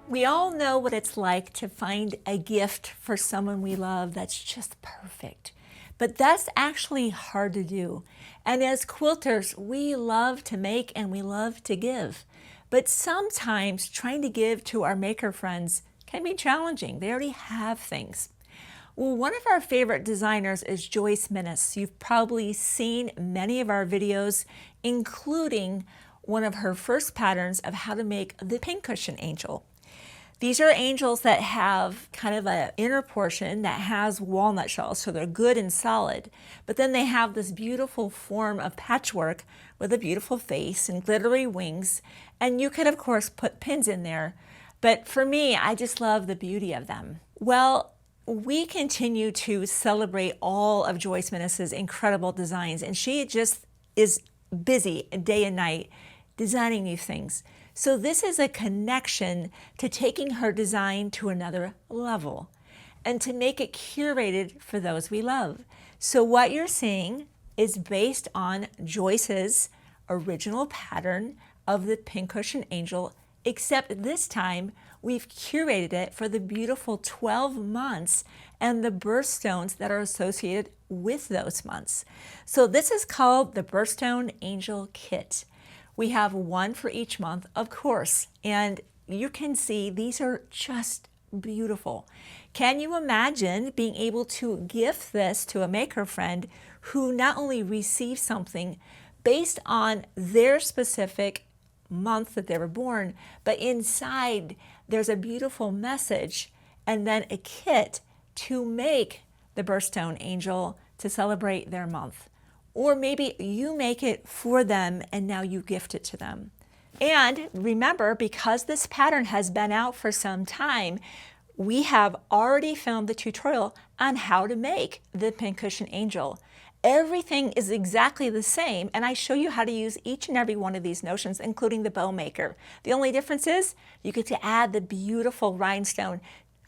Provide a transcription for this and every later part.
We all know what it's like to find a gift for someone we love that's just perfect. But that's actually hard to do. And as quilters, we love to make and we love to give. But sometimes trying to give to our maker friends can be challenging. They already have things. Well, one of our favorite designers is Joyce Minnis. You've probably seen many of our videos, including one of her first patterns of how to make the Pincushion Angel. These are angels that have kind of an inner portion that has walnut shells, so they're good and solid. But then they have this beautiful form of patchwork with a beautiful face and glittery wings. And you could, of course, put pins in there. But for me, I just love the beauty of them. Well, we continue to celebrate all of Joyce Minnis's incredible designs, and she just is busy day and night designing new things. So this is a connection to taking her design to another level and to make it curated for those we love. So what you're seeing is based on Joyce's original pattern of the Pincushion Angel, except this time we've curated it for the beautiful 12 months and the birthstones that are associated with those months. So this is called the Birthstone Angel Kit. We have one for each month, of course, and you can see these are just beautiful. Can you imagine being able to gift this to a maker friend who not only receives something based on their specific month that they were born, but inside there's a beautiful message and then a kit to make the Birthstone Angel to celebrate their month. Or maybe you make it for them and now you gift it to them. And remember, because this pattern has been out for some time, we have already filmed the tutorial on how to make the Pincushion Angel. Everything is exactly the same, and I show you how to use each and every one of these notions, including the bow maker. The only difference is you get to add the beautiful rhinestone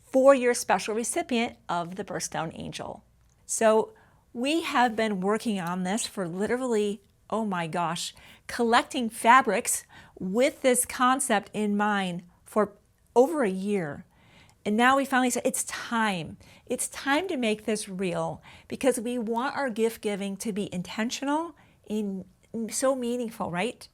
for your special recipient of the Birthstone Angel. So we have been working on this for literally, oh my gosh, collecting fabrics with this concept in mind for over a year. And now we finally said, it's time. It's time to make this real because we want our gift giving to be intentional and so meaningful, right?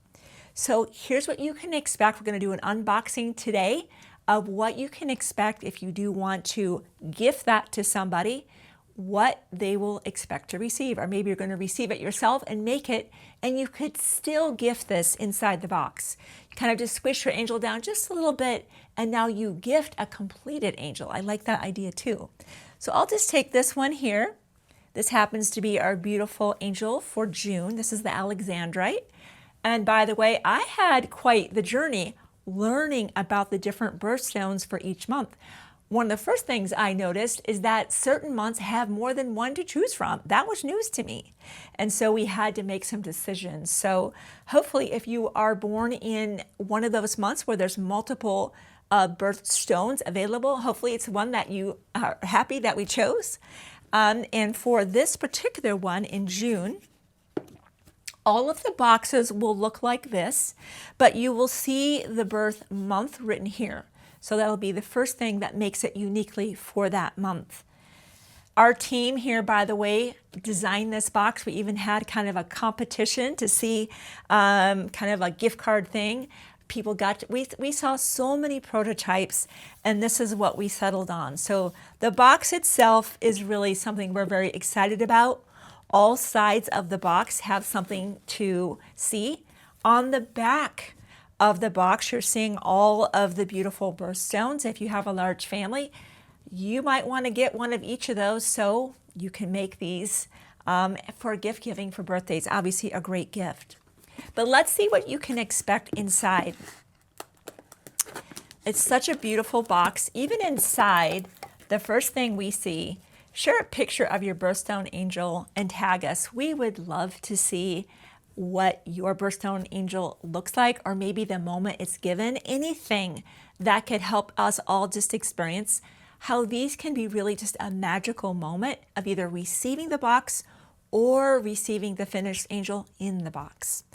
So here's what you can expect. We're going to do an unboxing today of what you can expect if you do want to gift that to somebody, what they will expect to receive. Or maybe you're going to receive it yourself and make it, and you could still gift this inside the box. You kind of just squish your angel down just a little bit, and now you gift a completed angel. I like that idea too. So I'll just take this one here. This happens to be our beautiful angel for June. This is the Alexandrite. And by the way, I had quite the journey learning about the different birthstones for each month. One of the first things I noticed is that certain months have more than one to choose from. That was news to me. And so we had to make some decisions. So hopefully if you are born in one of those months where there's multiple birthstones available, hopefully it's one that you are happy that we chose. And for this particular one in June, all of the boxes will look like this, but you will see the birth month written here. So that'll be the first thing that makes it uniquely for that month. Our team here, by the way, designed this box. We even had kind of a competition to see kind of a gift card thing. People got, we saw so many prototypes, and this is what we settled on. So the box itself is really something we're very excited about. All sides of the box have something to see. On the back of the box, you're seeing all of the beautiful birthstones. If you have a large family, you might want to get one of each of those so you can make these for gift giving for birthdays. Obviously a great gift. But let's see what you can expect inside. It's such a beautiful box. Even inside, the first thing we see, share a picture of your Birthstone Angel and tag us. We would love to see what your Birthstone Angel looks like, or maybe the moment it's given, anything that could help us all just experience how these can be really just a magical moment of either receiving the box or receiving the finished angel in the box.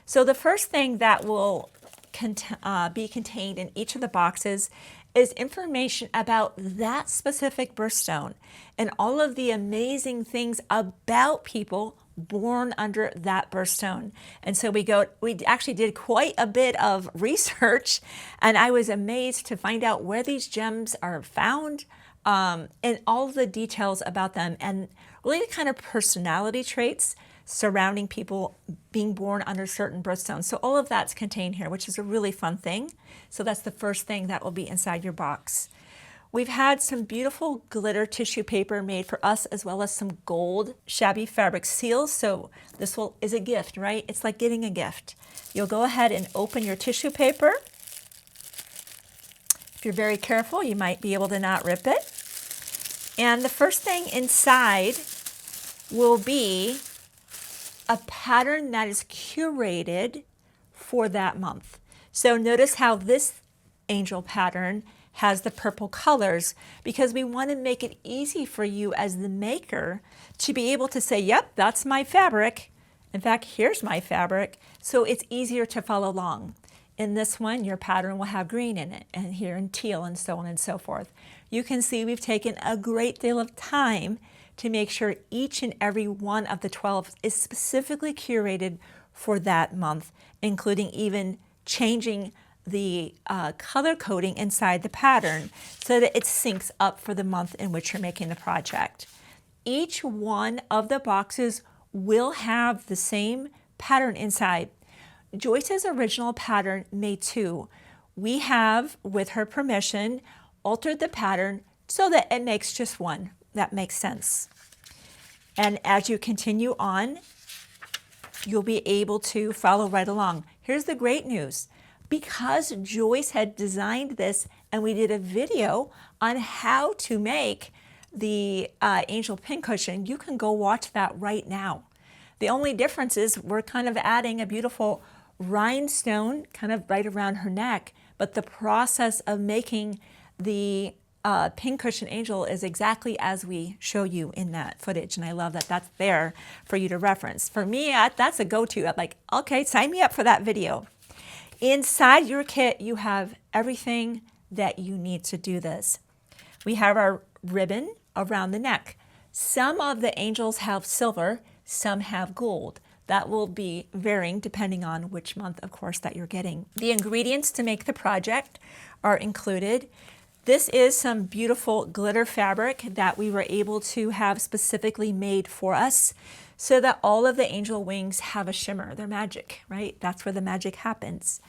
So the first thing that will be contained in each of the boxes is information about that specific birthstone and all of the amazing things about people born under that birthstone. And so we actually did quite a bit of research, and I was amazed to find out where these gems are found, and all the details about them, and really the kind of personality traits surrounding people being born under certain birthstones. So all of that's contained here, which is a really fun thing. So that's the first thing that will be inside your box. We've had some beautiful glitter tissue paper made for us, as well as some gold Shabby Fabrics seals. So this is a gift, right? It's like getting a gift. You'll go ahead and open your tissue paper. If you're very careful, you might be able to not rip it. And the first thing inside will be a pattern that is curated for that month. So notice how this angel pattern has the purple colors, because we want to make it easy for you as the maker to be able to say, yep, that's my fabric. In fact, here's my fabric. So it's easier to follow along. In this one, your pattern will have green in it, and here in teal, and so on and so forth. You can see we've taken a great deal of time to make sure each and every one of the 12 is specifically curated for that month, including even changing the color coding inside the pattern so that it syncs up for the month in which you're making the project. Each one of the boxes will have the same pattern inside. Joyce's original pattern made 2. We have, with her permission, altered the pattern so that it makes just 1. That makes sense. And as you continue on, you'll be able to follow right along. Here's the great news. Because Joyce had designed this and we did a video on how to make the Angel Pincushion, you can go watch that right now. The only difference is we're kind of adding a beautiful rhinestone kind of right around her neck, but the process of making the Pincushion Angel is exactly as we show you in that footage, and I love that that's there for you to reference. For me, that's a go-to. I'm like, okay, sign me up for that video. Inside your kit, you have everything that you need to do this. We have our ribbon around the neck. Some of the angels have silver, some have gold. That will be varying depending on which month, of course, that you're getting. The ingredients to make the project are included. This is some beautiful glitter fabric that we were able to have specifically made for us so that all of the angel wings have a shimmer. They're magic, right? That's where the magic happens.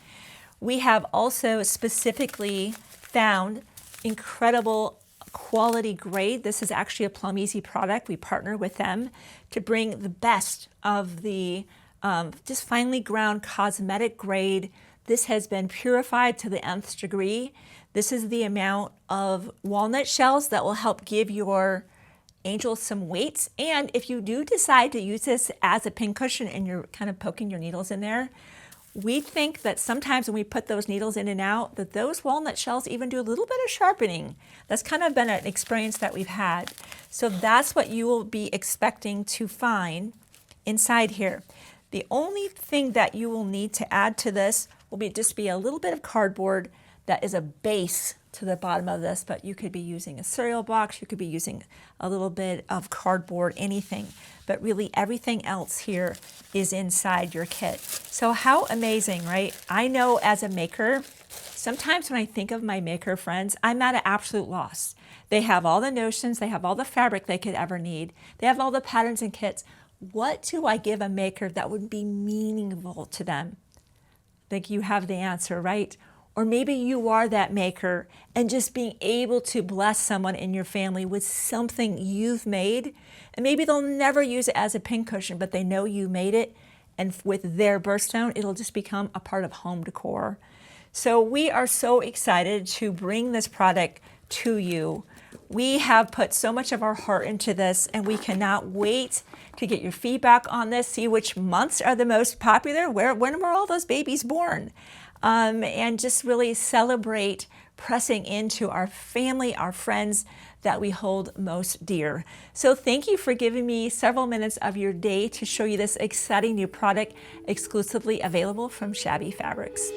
We have also specifically found incredible quality grade. This is actually a Plum Easy product. We partner with them to bring the best of the just finely ground cosmetic grade. This has been purified to the nth degree. This is the amount of walnut shells that will help give your angel some weight. And if you do decide to use this as a pincushion and you're kind of poking your needles in there, we think that sometimes when we put those needles in and out, that those walnut shells even do a little bit of sharpening. That's kind of been an experience that we've had. So that's what you will be expecting to find inside here. The only thing that you will need to add to this will just be a little bit of cardboard that is a base to the bottom of this, but you could be using a cereal box, you could be using a little bit of cardboard, anything. But really everything else here is inside your kit. So how amazing, right? I know as a maker, sometimes when I think of my maker friends, I'm at an absolute loss. They have all the notions, they have all the fabric they could ever need, they have all the patterns and kits. What do I give a maker that would be meaningful to them? I think you have the answer, right? Or maybe you are that maker, and just being able to bless someone in your family with something you've made, and maybe they'll never use it as a pincushion, but they know you made it, and with their birthstone, it'll just become a part of home decor. So we are so excited to bring this product to you. We have put so much of our heart into this, and we cannot wait to get your feedback on this, see which months are the most popular, when were all those babies born? And just really celebrate pressing into our family, our friends that we hold most dear. So thank you for giving me several minutes of your day to show you this exciting new product exclusively available from Shabby Fabrics.